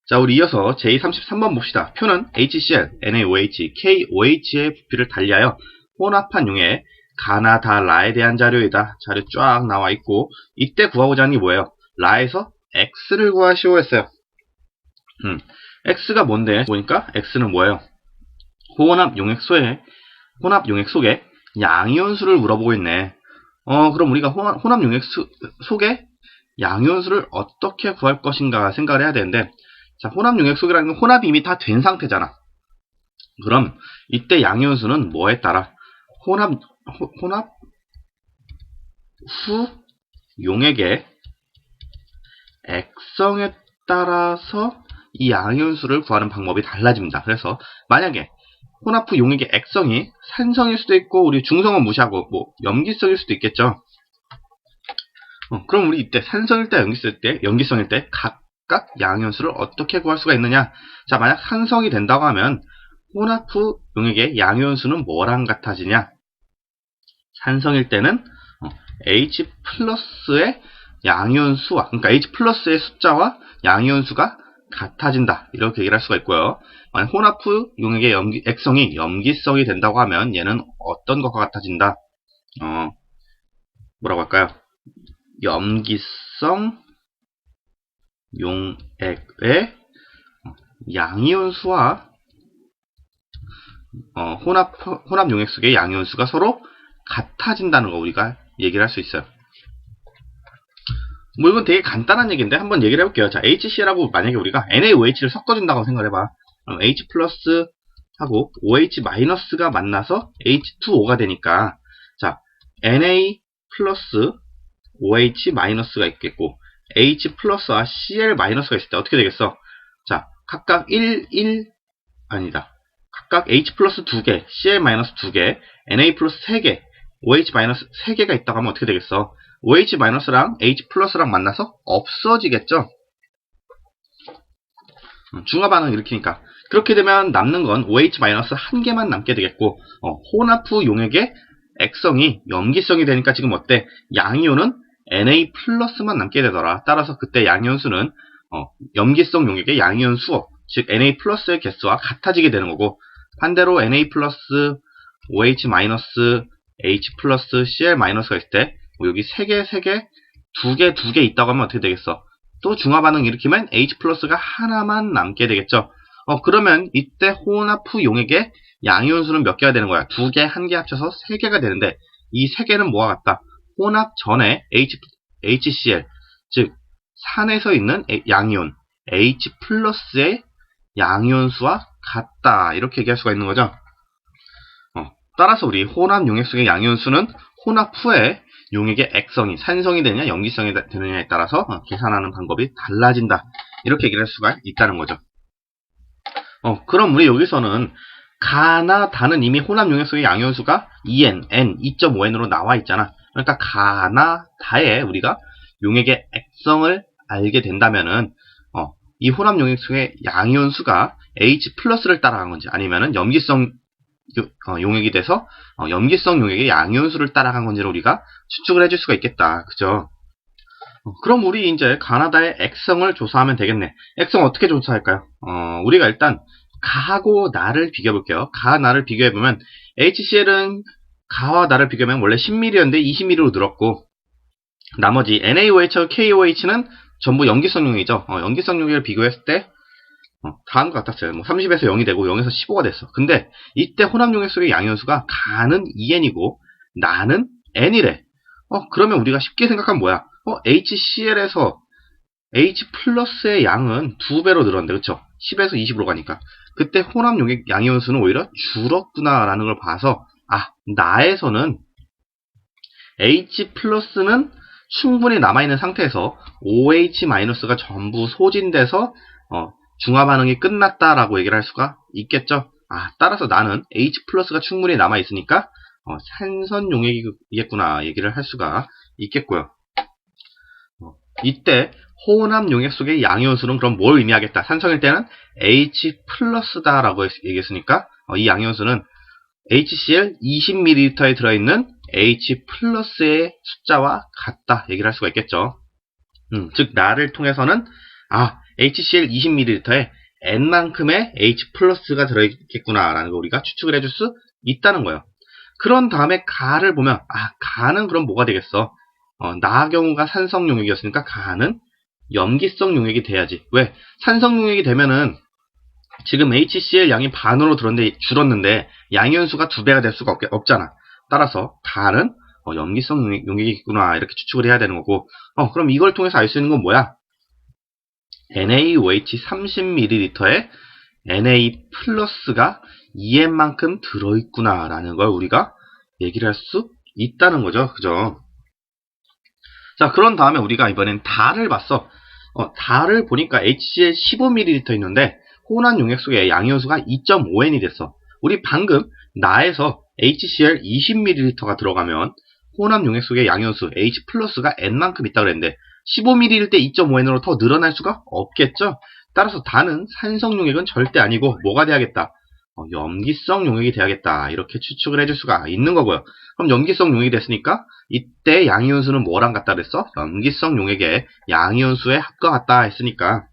자, 우리 이어서 제33번 봅시다. 표는 HCl, NaOH, KOH의 부피를 달리하여 혼합한 용의 가나 다 라에 대한 자료이다. 자료 쫙 나와 있고, 이때 구하고자 하는 게 뭐예요? 라에서 X를 구하시오 했어요. X가 뭔데? 보니까 X는 뭐예요? 혼합 용액 속에 양이온수를 물어보고 있네. 그럼 우리가 혼합 용액 속에 양이온수를 어떻게 구할 것인가 생각을 해야 되는데, 자, 혼합 용액 속이라는 건 혼합이 이미 다 된 상태잖아. 그럼 이때 양이온수는 뭐에 따라? 혼합 후 용액의 액성에 따라서 이 양이온수를 구하는 방법이 달라집니다. 그래서 만약에 혼합 후 용액의 액성이 산성일 수도 있고, 우리 중성은 무시하고 염기성일 수도 있겠죠. 그럼 우리 이때 산성일 때, 염기성일 때 각각 양이온수를 어떻게 구할 수가 있느냐? 자, 만약 산성이 된다고 하면 혼합 후 용액의 양이온수는 뭐랑 같아지냐? 산성일 때는 H 플러스의 양이온수와, 그러니까 H 플러스의 숫자와 양이온수가 같아진다. 이렇게 얘기를 할 수가 있고요. 만약 혼합 후 용액의 액성이 염기성이 된다고 하면 얘는 어떤 것과 같아진다? 뭐라고 할까요? 염기성 용액의 양이온수와 혼합 용액 속의 양이온수가 서로 같아진다는 거 우리가 얘기를 할 수 있어요. 뭐 이건 되게 간단한 얘기인데 한번 얘기를 해볼게요. 자, HCl하고 만약에 우리가 NaOH를 섞어준다고 생각을 해봐. 그럼 H 플러스 하고 OH 마이너스가 만나서 H2O가 되니까, 자, Na 플러스 OH 마이너스가 있겠고, H 플러스와 Cl 마이너스가 있을 때 어떻게 되겠어? 자, 각각 각각 H 플러스 2개, Cl 마이너스 2개, Na 플러스 3개, OH 마이너스 3개가 있다고 하면 어떻게 되겠어? OH 마이너스랑 H 플러스랑 만나서 없어지겠죠? 중화 반응을 일으키니까. 그렇게 되면 남는 건 OH 마이너스 1개만 남게 되겠고, 혼합 후 용액의 액성이 염기성이 되니까 지금 어때? 양이온은 Na 플러스만 남게 되더라. 따라서 그때 양이온수는 염기성 용액의 양이온 수어, 즉 Na 플러스의 개수와 같아지게 되는 거고, 반대로 Na 플러스 OH 마이너스 H 플러스 Cl 마이너스가 있을 때 여기 3개, 2개 있다고 하면 어떻게 되겠어? 또 중화 반응 일으키면 H 플러스가 하나만 남게 되겠죠. 그러면 이때 혼합 후 용액의 양이온수는 몇 개가 되는 거야? 2개, 1개 합쳐서 3개가 되는데, 이 3개는 뭐와 같다? 혼합 전에 HCl, 즉 산에서 있는 양이온 H 플러스의 양이온수와 같다. 이렇게 얘기할 수가 있는 거죠. 따라서 우리 혼합 용액 속의 양이온수는 혼합 후에 용액의 액성이 산성이 되느냐 염기성이 되느냐에 따라서 계산하는 방법이 달라진다. 이렇게 얘기를 할 수가 있다는 거죠. 그럼 우리 여기서는 가나 다는 이미 혼합 용액 속의 양이온수가 2n, n, 2.5n으로 나와 있잖아. 그러니까 가나 다에 우리가 용액의 액성을 알게 된다면은 이 혼합 용액 속의 양이온수가 H 플러스를 따라간 건지, 아니면은 염기성 용액이 돼서 염기성 용액의 양이온수를 따라간 건지를 우리가 추측을 해줄 수가 있겠다. 그죠? 그럼 우리 이제 가나다의 액성을 조사하면 되겠네. 액성 어떻게 조사할까요? 우리가 일단 가하고 나를 비교해 볼게요. 가와 나를 비교해 보면 HCl은 가와 나를 비교하면 원래 10ml였는데 20ml로 늘었고, 나머지 NaOH와 KOH는 전부 염기성 용액이죠. 염기성 용액을 비교했을 때 다한 것 같았어요. 30에서 0이 되고 0에서 15가 됐어. 근데 이때 혼합 용액 속의 양이온수가 가는 2n이고 나는 n이래. 그러면 우리가 쉽게 생각하면 뭐야? HCl에서 H 플러스의 양은 2배로 늘었는데, 그쵸? 10에서 20으로 가니까. 그때 혼합 용액 양이온수는 오히려 줄었구나라는 걸 봐서, 나에서는 H 플러스는 충분히 남아있는 상태에서 OH 마이너스가 전부 소진돼서 중화 반응이 끝났다라고 얘기를 할 수가 있겠죠. 따라서 나는 H 플러스가 충분히 남아있으니까 산선 용액이겠구나 얘기를 할 수가 있겠고요. 이때 혼합 용액 속의 양이온수는 그럼 뭘 의미하겠다? 산성일 때는 H 플러스다라고 얘기했으니까 이 양이온수는 HCl 20ml에 들어있는 H 플러스의 숫자와 같다 얘기를 할 수가 있겠죠. 즉 나를 통해서는 HCl 20ml에 N만큼의 H 플러스가 들어있겠구나라는 걸 우리가 추측을 해줄 수 있다는 거예요. 그런 다음에 가를 보면, 가는 그럼 뭐가 되겠어? 나 경우가 산성 용액이었으니까 가는 염기성 용액이 돼야지. 왜? 산성 용액이 되면은 지금 HCl 양이 반으로 줄었는데 양이온수가 2배가 될 수가 없잖아. 따라서 가는 염기성 용액이구나 이렇게 추측을 해야 되는 거고, 그럼 이걸 통해서 알 수 있는 건 뭐야? NaOH 30ml에 Na 플러스가 2N만큼 들어있구나 라는 걸 우리가 얘기를 할 수 있다는 거죠. 그죠? 자, 그런 다음에 우리가 이번엔 달을 봤어. 달을 보니까 HCl 15ml 있는데 혼합 용액 속에 양이온수가 2.5N이 됐어. 우리 방금 나에서 HCl 20ml가 들어가면 혼합 용액 속에 양이온수 H 플러스가 N만큼 있다고 그랬는데 15ml일 때 2.5N으로 더 늘어날 수가 없겠죠. 따라서 달은 산성 용액은 절대 아니고 뭐가 돼야겠다? 염기성 용액이 돼야겠다. 이렇게 추측을 해줄 수가 있는 거고요. 그럼 염기성 용액이 됐으니까 이때 양이온수는 뭐랑 같다 그랬어? 염기성 용액의 양이온수에 합과 같다 했으니까,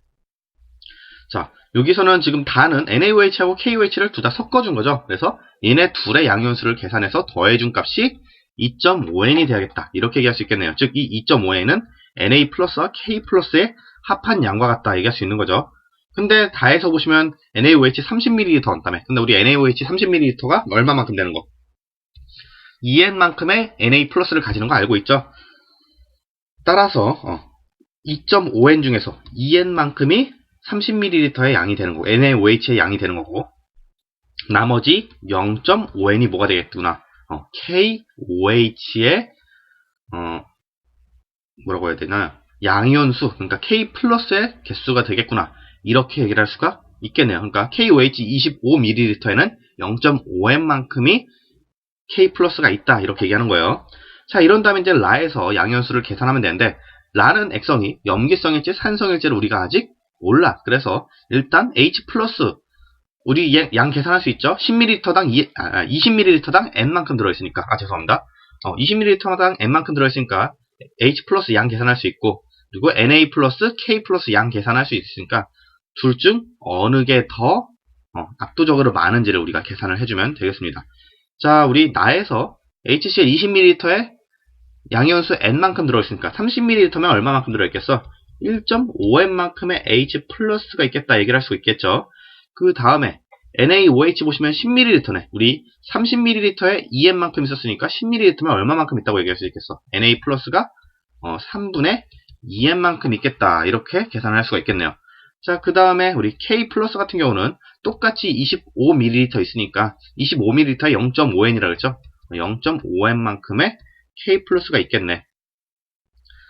자, 여기서는 지금 다는 NaOH하고 KOH를 둘 다 섞어준 거죠. 그래서 얘네 둘의 양이온수를 계산해서 더해준 값이 2.5N이 돼야겠다. 이렇게 얘기할 수 있겠네요. 즉, 이 2.5N은 Na 플러스와 K 플러스의 합한 양과 같다 얘기할 수 있는 거죠. 근데 다해서 보시면 NaOH 30ml 한다며. 근데 우리 NaOH 30ml가 얼마만큼 되는 거? 2N만큼의 Na 플러스를 가지는 거 알고 있죠? 따라서 2.5N 중에서 2N만큼이 30ml의 양이 되는 거고, NaOH의 양이 되는 거고, 나머지 0.5N이 뭐가 되겠구나? KOH의 뭐라고 해야 되나? 양이온수, 그러니까 K 플러스의 개수가 되겠구나. 이렇게 얘기를 할 수가 있겠네요. 그러니까 KOH 25ml에는 0.5N만큼이 K 플러스가 있다. 이렇게 얘기하는 거예요. 자, 이런 다음에 이제 라에서 양이온수를 계산하면 되는데, 라는 액성이 염기성일지 산성일지를 우리가 아직 몰라. 그래서 일단 H 플러스, 우리 양 계산할 수 있죠? 20ml당 N만큼 들어있으니까. 죄송합니다. 20ml당 N만큼 들어있으니까 H 플러스 양 계산할 수 있고, 그리고 Na 플러스 K 플러스 양 계산할 수 있으니까 둘 중 어느 게 더 압도적으로 많은지를 우리가 계산을 해주면 되겠습니다. 자, 우리 나에서 HCl 20ml에 양이온수 N만큼 들어있으니까 30ml면 얼마만큼 들어있겠어? 1.5N만큼의 H 플러스가 있겠다 얘기를 할 수 있겠죠. 그 다음에 NaOH 보시면 10ml네. 우리 30ml에 2N만큼 있었으니까 10ml면 얼마만큼 있다고 얘기할 수 있겠어? Na 플러스가 3분의 2N만큼 있겠다. 이렇게 계산을 할 수가 있겠네요. 자, 그 다음에 우리 K 플러스 같은 경우는 똑같이 25ml 있으니까 25ml에 0.5N이라고 그랬죠? 0.5N만큼의 K 플러스가 있겠네.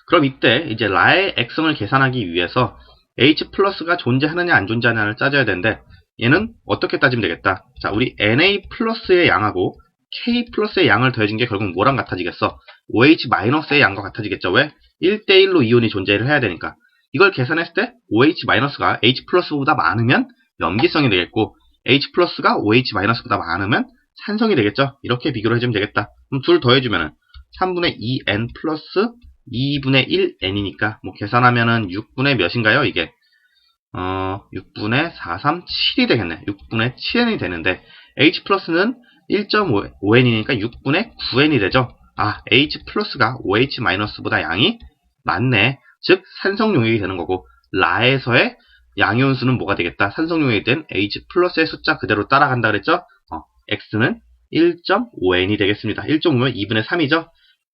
그럼 이때 이제 라의 액성을 계산하기 위해서 H 플러스가 존재하느냐 안 존재하느냐를 따져야 되는데, 얘는 어떻게 따지면 되겠다. 자, 우리 Na 플러스의 양하고 K 플러스의 양을 더해준 게 결국 뭐랑 같아지겠어? OH 마이너스의 양과 같아지겠죠. 왜? 1대1로 이온이 존재를 해야 되니까. 이걸 계산했을 때 OH 마이너스가 H 플러스보다 많으면 염기성이 되겠고, H 플러스가 OH 마이너스보다 많으면 산성이 되겠죠. 이렇게 비교를 해주면 되겠다. 그럼 둘 더해주면은 3분의 2N 플러스 2분의 1N이니까 뭐 계산하면은 6분의 몇인가요? 이게 6분의 4, 3, 7이 되겠네. 6분의 7N이 되는데, H 플러스는 1.5N이니까 6분의 9N이 되죠. H 플러스가 OH 마이너스보다 양이 많네. 즉 산성 용액이 되는 거고, 라에서의 양이온수는 뭐가 되겠다? 산성 용액이 된 H 플러스의 숫자 그대로 따라간다 그랬죠? X는 1.5N이 되겠습니다. 1.5면 2분의 3이죠?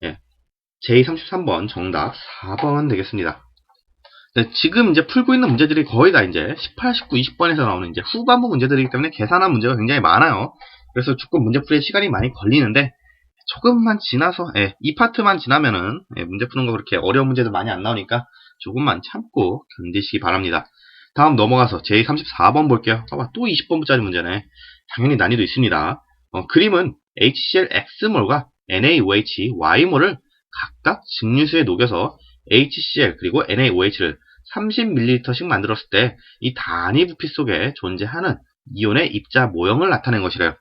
예. 제33번 정답 4번 되겠습니다. 네, 지금 이제 풀고 있는 문제들이 거의 다 이제 18, 19, 20번에서 나오는 이제 후반부 문제들이기 때문에 계산한 문제가 굉장히 많아요. 그래서 조금 문제풀이에 시간이 많이 걸리는데, 조금만 지나서, 이 파트만 지나면은, 문제 푸는 거 그렇게 어려운 문제들 많이 안 나오니까 조금만 참고 견디시기 바랍니다. 다음 넘어가서 제34번 볼게요. 봐봐, 또 20번짜리 문제네. 당연히 난이도 있습니다. 그림은 HCl X몰과 NaOH Y몰을 각각 증류수에 녹여서 HCl 그리고 NaOH를 30ml씩 만들었을 때 이 단위 부피 속에 존재하는 이온의 입자 모형을 나타낸 것이래요.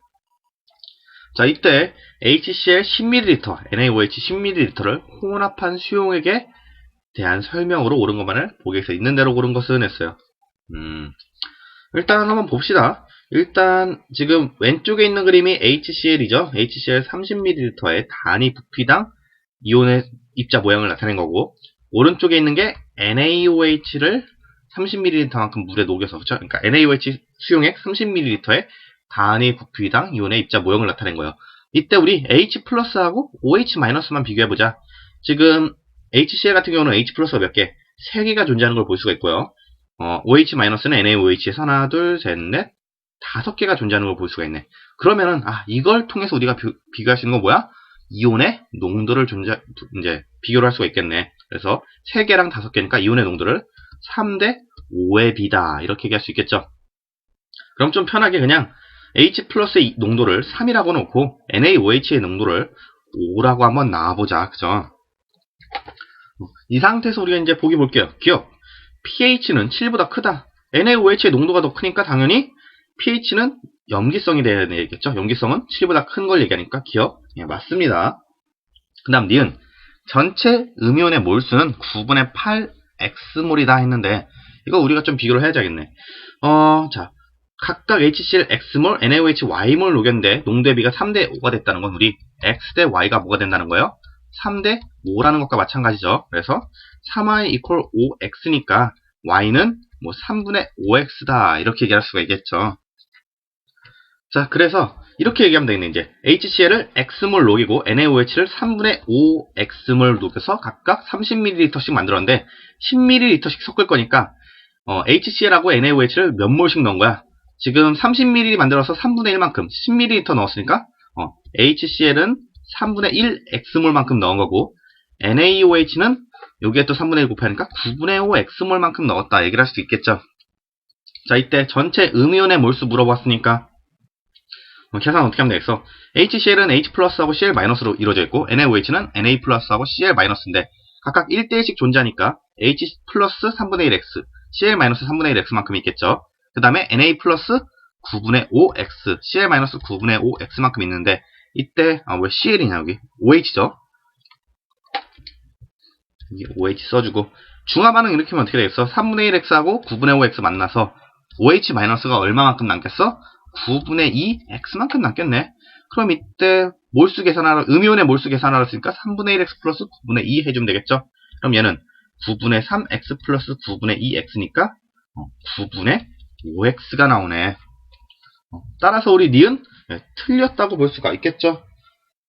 자, 이때 HCl 10ml, NaOH 10ml를 혼합한 수용액에 대한 설명으로 옳은 것만을 보기에서 있는 대로 고른 것은 했어요. 일단 한번 봅시다. 일단 지금 왼쪽에 있는 그림이 HCl이죠. HCl 30ml의 단위 부피당 이온의 입자 모양을 나타낸 거고, 오른쪽에 있는 게 NaOH를 30ml만큼 물에 녹여서, 그렇죠? 그러니까 NaOH 수용액 30ml의 단위 부피당 이온의 입자 모형을 나타낸 거예요. 이때 우리 H+하고 OH-만 비교해보자. 지금 HCl 같은 경우는 H+가 몇 개? 3개가 존재하는 걸 볼 수가 있고요. OH-는 NaOH에서 하나, 둘, 셋, 넷, 5개가 존재하는 걸 볼 수가 있네. 그러면은, 이걸 통해서 우리가 비교할 수 있는 건 뭐야? 이온의 농도를 이제 비교를 할 수가 있겠네. 그래서 3개랑 5개니까 이온의 농도를 3대 5의 비다. 이렇게 얘기할 수 있겠죠. 그럼 좀 편하게 그냥 H+의 농도를 3이라고 놓고 NaOH의 농도를 5라고 한번 나와보자. 그죠? 이 상태에서 우리가 이제 보기 볼게요. 기억. pH는 7보다 크다. NaOH의 농도가 더 크니까 당연히 pH는 염기성이 되는 얘기겠죠. 염기성은 7보다 큰 걸 얘기하니까 기억. 예, 맞습니다. 그 다음 니은. 전체 음이온의 몰수는 9분의 8 X몰이다 했는데, 이거 우리가 좀 비교를 해야겠네. 자, 각각 HCl X몰, NaOH Y몰 녹였는데 농도의 비가 3대 5가 됐다는 건 우리 X 대 Y가 뭐가 된다는 거예요? 3대 5라는 것과 마찬가지죠. 그래서 3Y equal 5X니까 Y는 뭐 3분의 5X다. 이렇게 얘기할 수가 있겠죠. 자, 그래서 이렇게 얘기하면 되겠네. 이제 HCl을 X몰 녹이고 NaOH를 3분의 5X몰 녹여서 각각 30ml씩 만들었는데 10ml씩 섞을 거니까 HCl하고 NaOH를 몇 몰씩 넣은 거야? 지금 30ml 만들어서 3분의 1만큼 10ml 넣었으니까 HCl은 3분의 1 X몰만큼 넣은 거고, NaOH는 여기에 또 3분의 1 곱하니까 9분의 5 X몰만큼 넣었다 얘기를 할 수 있겠죠. 자, 이때 전체 음이온의 몰수 물어봤으니까 계산 어떻게 하면 되겠어? HCl은 H+하고 Cl-로 이루어져 있고, NaOH는 Na+하고 Cl-인데 각각 1대1씩 존재하니까 H+ 3분의 1X, Cl- 3분의 1X만큼 있겠죠. 그 다음에 Na+ 9분의 5X, Cl- 9분의 5X만큼 있는데, 이때 왜 Cl이냐 여기 OH죠. 여기 OH 써주고, 중화반응 이렇게 하면 어떻게 되겠어? 3분의 1X하고 9분의 5X 만나서 OH-가 얼마만큼 남겠어? 9분의 2X만큼 남겠네. 그럼 이때 몰수 계산하러, 음이온의 몰수 계산하러 했으니까 3분의 1X 플러스 9분의 2 해주면 되겠죠. 그럼 얘는 9분의 3X 플러스 9분의 2X니까 9분의 5X가 나오네. 따라서 우리 니은 틀렸다고 볼 수가 있겠죠.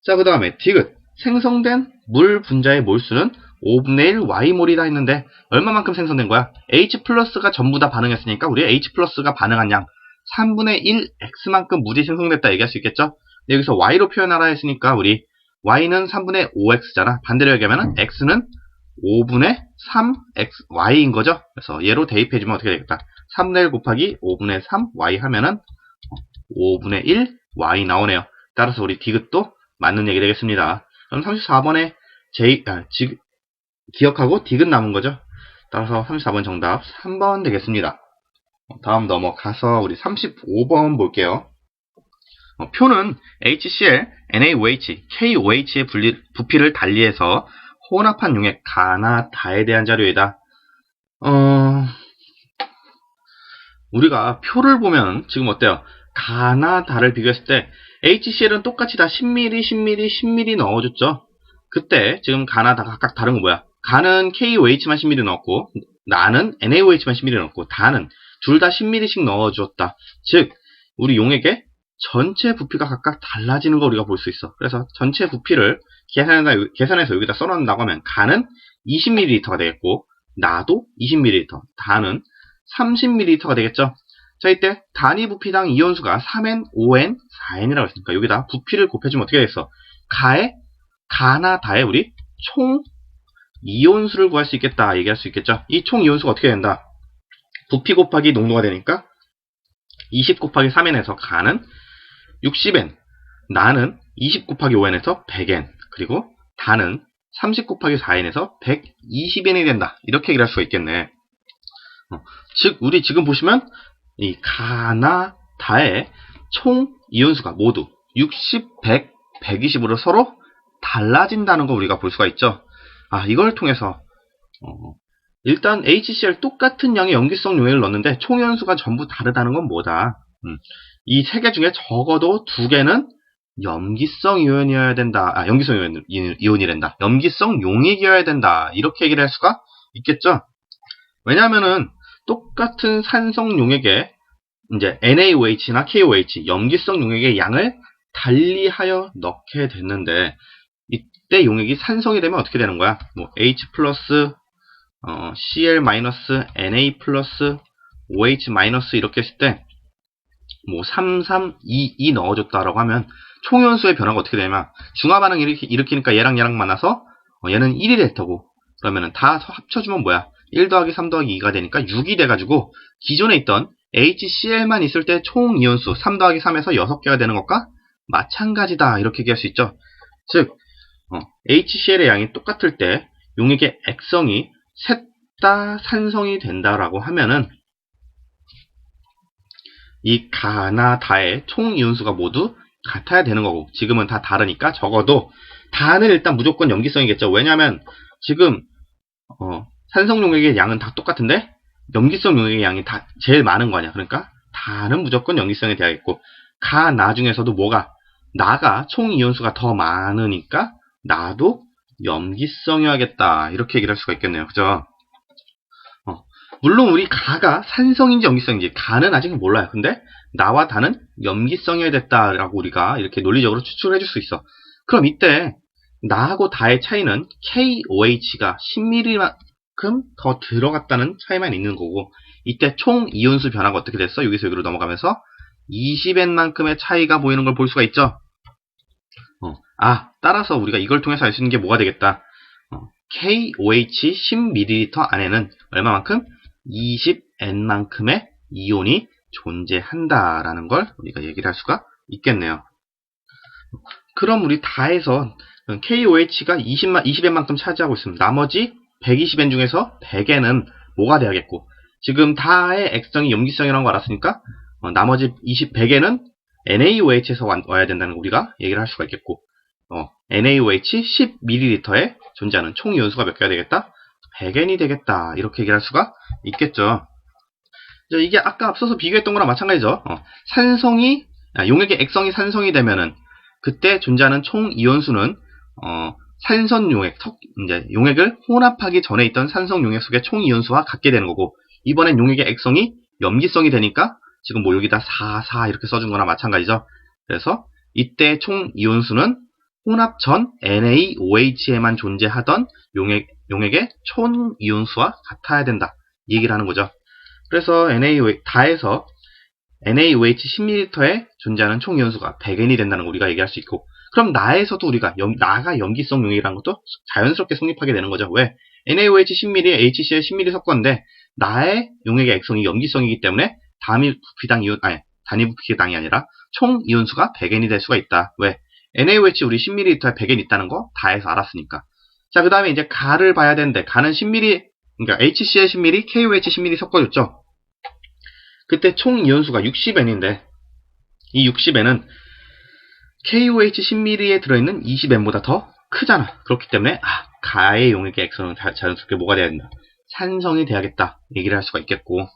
자, 그 다음에 디귿. 생성된 물 분자의 몰수는 5분의 1 Y몰이다 했는데 얼마만큼 생성된 거야? H+가 전부 다 반응했으니까 우리 H+가 반응한 양 3분의 1 X만큼 물이 생성됐다 얘기할 수 있겠죠? 여기서 Y로 표현하라 했으니까 우리 Y는 3분의 5X잖아. 반대로 얘기하면 X는 5분의 3X, Y인 거죠? 그래서 얘로 대입해주면 어떻게 되겠다? 3분의 1 곱하기 5분의 3 Y 하면은 5분의 1 Y 나오네요. 따라서 우리 디귿도 맞는 얘기 되겠습니다. 그럼 34번에 기억하고 디귿 남은 거죠. 따라서 34번 정답 3번 되겠습니다. 다음 넘어가서 우리 35번 볼게요. 표는 HCl, NaOH, KOH의 부피를 달리해서 혼합한 용액 가나 다에 대한 자료이다. 우리가 표를 보면 지금 어때요? 가나 다를 비교했을 때 HCl은 똑같이 다 10ml, 10ml, 10ml 넣어줬죠. 그때 지금 가나 다 각각 다른 거 뭐야? 가는 KOH만 10ml 넣었고, 나는 NaOH만 10ml 넣었고, 다는 둘 다 10ml씩 넣어줬다. 즉 우리 용액의 전체 부피가 각각 달라지는 거 우리가 볼 수 있어. 그래서 전체 부피를 계산해서 여기다 써놓는다고 하면 가는 20ml가 되겠고, 나도 20ml, 다는 30ml가 되겠죠. 자, 이때 단위 부피당 이온수가 3N, 5N, 4N이라고 했으니까 여기다 부피를 곱해주면 어떻게 되겠어? 가나 다에 우리 총 이온수를 구할 수 있겠다 얘기할 수 있겠죠. 이 총 이온수가 어떻게 된다? 부피 곱하기 농도가 되니까 20 곱하기 3N에서 가는 60N, 나는 20 곱하기 5N에서 100N, 그리고 다는 30 곱하기 4N에서 120N이 된다. 이렇게 얘기를 할 수가 있겠네. 즉 우리 지금 보시면 이 가나 다의 총 이온수가 모두 60, 100, 120으로 서로 달라진다는 거 우리가 볼 수가 있죠. 이걸 통해서 일단 HCl 똑같은 양의 염기성 용액을 넣었는데 총연수가 전부 다르다는 건 뭐다? 이 세 개 중에 적어도 두 개는 염기성 이온이어야 된다. 염기성 이온이란다. 염기성 용액이어야 된다. 이렇게 얘기를 할 수가 있겠죠? 왜냐하면은 똑같은 산성 용액에 이제 NaOH나 KOH, 염기성 용액의 양을 달리하여 넣게 됐는데, 이때 용액이 산성이 되면 어떻게 되는 거야? 뭐 H 플러스 Cl 마이너스 Na 플러스 OH 마이너스 이렇게 했을 때 뭐 3, 3, 2, 2 넣어줬다라고 하면 총연수의 변화가 어떻게 되냐면 중화반응 일으키니까 얘랑 만나서 얘는 1이 될 테고, 그러면은 다 합쳐주면 뭐야? 1 더하기 3 더하기 2가 되니까 6이 돼가지고 기존에 있던 HCl만 있을 때 총 이온수 3 더하기 3에서 6개가 되는 것과 마찬가지다. 이렇게 얘기할 수 있죠. 즉 HCl의 양이 똑같을 때 용액의 액성이 셋 다 산성이 된다라고 하면은 이 가나 다의 총 이온수가 모두 같아야 되는 거고, 지금은 다 다르니까 적어도 다는 일단 무조건 염기성이겠죠. 왜냐하면 지금 산성 용액의 양은 다 똑같은데 염기성 용액의 양이 다 제일 많은 거 아니야. 그러니까 다는 무조건 염기성이 돼야겠고, 가나 중에서도 뭐가 나가 총 이온수가 더 많으니까 나도 염기성이어야겠다. 이렇게 얘기를 할 수가 있겠네요. 그죠? 물론 우리 가가 산성인지 염기성인지 가는 아직 몰라요. 근데 나와 다는 염기성이어야 됐다라고 우리가 이렇게 논리적으로 추측을 해줄 수 있어. 그럼 이때 나하고 다의 차이는 KOH가 10ml만큼 더 들어갔다는 차이만 있는 거고, 이때 총 이온수 변화가 어떻게 됐어? 여기서 여기로 넘어가면서 20N만큼의 차이가 보이는 걸 볼 수가 있죠. 따라서 우리가 이걸 통해서 알 수 있는 게 뭐가 되겠다? KOH 10ml 안에는 얼마만큼? 20N만큼의 이온이 존재한다라는 걸 우리가 얘기를 할 수가 있겠네요. 그럼 우리 다에서 KOH가 20N만큼 차지하고 있습니다. 나머지 120N 중에서 100N은 뭐가 돼야겠고, 지금 다의 액성이 염기성이라는 거 알았으니까 나머지 100N은 NaOH에서 와야 된다는 거 우리가 얘기를 할 수가 있겠고, NaOH 10ml에 존재하는 총 이온수가 몇 개가 되겠다? 100N이 되겠다. 이렇게 얘기를 할 수가 있겠죠. 이게 아까 앞서서 비교했던 거랑 마찬가지죠. 용액의 액성이 산성이 되면은 그때 존재하는 총 이온수는 산성 용액, 이제 용액을 혼합하기 전에 있던 산성 용액 속의 총 이온수와 같게 되는 거고, 이번엔 용액의 액성이 염기성이 되니까 지금 뭐 여기다 4, 4 이렇게 써준 거나 마찬가지죠. 그래서 이때 총 이온수는 혼합 전 NaOH에만 존재하던 용액의 총 이온수와 같아야 된다. 이 얘기를 하는 거죠. 그래서 다에서 NaOH 10ml에 존재하는 총 이온수가 100N이 된다는 거 우리가 얘기할 수 있고, 그럼 나에서도 우리가 나가 염기성 용액이라는 것도 자연스럽게 성립하게 되는 거죠. 왜? NaOH 10ml에 HCl 10ml 섞었는데 나의 용액의 액성이 염기성이기 때문에 단위부피당이 아니라 총 이온수가 100N이 될 수가 있다. 왜? NaOH 우리 10ml에 100N 있다는 거 다해서 알았으니까. 자, 그 다음에 이제 가를 봐야 되는데, 가는 10ml, 그러니까 HCl 10ml, KOH 10ml 섞어줬죠. 그때 총 이온수가 60N인데, 이 60N은 KOH 10ml에 들어있는 20N보다 더 크잖아. 그렇기 때문에 가의 용액의 액성은 자연스럽게 뭐가 돼야 된다? 산성이 돼야겠다. 얘기를 할 수가 있겠고,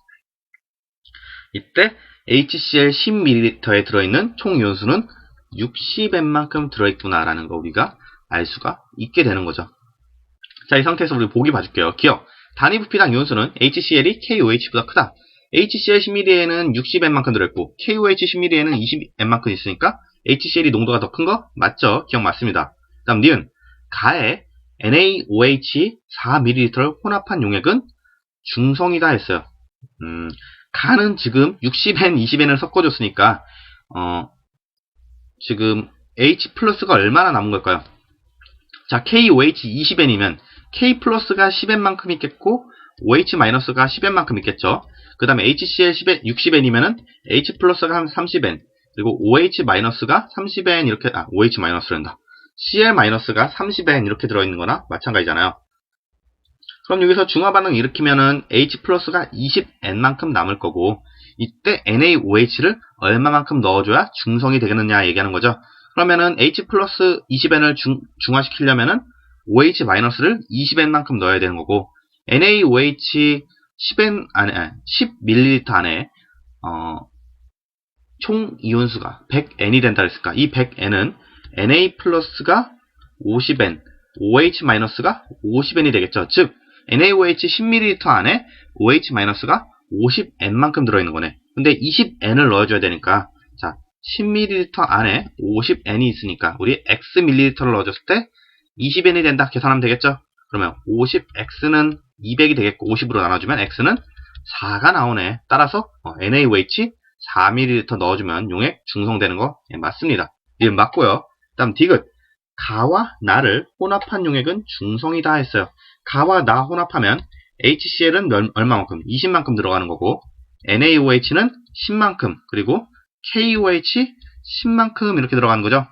이때 HCl 10ml에 들어있는 총 이온수는 60N만큼 들어있구나라는 거 우리가 알 수가 있게 되는 거죠. 자, 이 상태에서 우리 보기 봐줄게요. 기억. 단위 부피당 이온수는 HCl이 KOH보다 크다. HCl 10ml에는 60N만큼 들어있고 KOH 10ml에는 20N만큼 있으니까 HCl이 농도가 더 큰 거 맞죠? 기억 맞습니다. 다음 니은. 가에 NaOH 4ml를 혼합한 용액은 중성이다 했어요. 가는 지금 60N, 20N을 섞어줬으니까 지금 H 플러스가 얼마나 남은 걸까요? 자, KOH 20N이면 K 플러스가 10N만큼 있겠고 OH 마이너스가 10N만큼 있겠죠. 그 다음에 HCl 60N이면은 H 플러스가 한 30N, 그리고 OH 마이너스가 30N 이렇게, OH 마이너스란다. Cl 마이너스가 30N 이렇게 들어있는 거나 마찬가지잖아요. 그럼 여기서 중화반응 일으키면은 H 플러스가 20N만큼 남을 거고, 이때 NaOH를 얼마만큼 넣어줘야 중성이 되겠느냐 얘기하는 거죠. 그러면은 H 플러스 20N을 중화시키려면은 OH 마이너스를 20N만큼 넣어야 되는 거고, NaOH 10N 안에 10ml 안에 총 이온수가 100N이 된다 그랬으니까 이 100N은 Na 플러스가 50N, OH 마이너스가 50N이 되겠죠. 즉 NaOH 10ml 안에 OH 마이너스가 50N만큼 들어있는 거네. 근데 20N을 넣어줘야 되니까 자 10ml 안에 50N이 있으니까 우리 Xml를 넣어줬을 때 20N이 된다 계산하면 되겠죠. 그러면 50X는 200이 되겠고 50으로 나눠주면 X는 4가 나오네. 따라서 NaOH 4ml 넣어주면 용액 중성되는 거 맞습니다. 이건 맞고요. 다음 디귿. 가와 나를 혼합한 용액은 중성이다 했어요. 가와 나 혼합하면 HCl은 얼마만큼? 20만큼 들어가는 거고 NaOH는 10만큼 그리고 KOH 10만큼 이렇게 들어가는 거죠.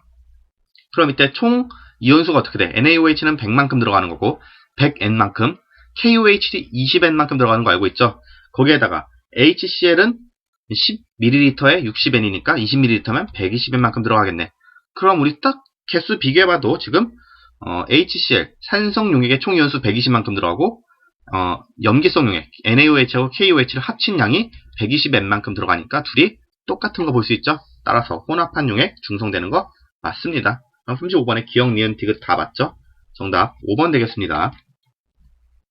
그럼 이때 총 이온수가 어떻게 돼? NaOH는 100만큼 들어가는 거고 100N만큼 KOH 20N만큼 들어가는 거 알고 있죠? 거기에다가 HCl은 10ml에 60N이니까 20ml면 120N만큼 들어가겠네. 그럼 우리 딱 개수 비교해봐도 지금 HCl 산성 용액의 총 이온수 120만큼 들어가고 염기성 용액 NaOH하고 KOH를 합친 양이 120N만큼 들어가니까 둘이 똑같은 거 볼 수 있죠? 따라서 혼합한 용액 중성되는 거 맞습니다. 그럼 35번에 기억, 니은, 디귿 다 맞죠? 정답 5번 되겠습니다.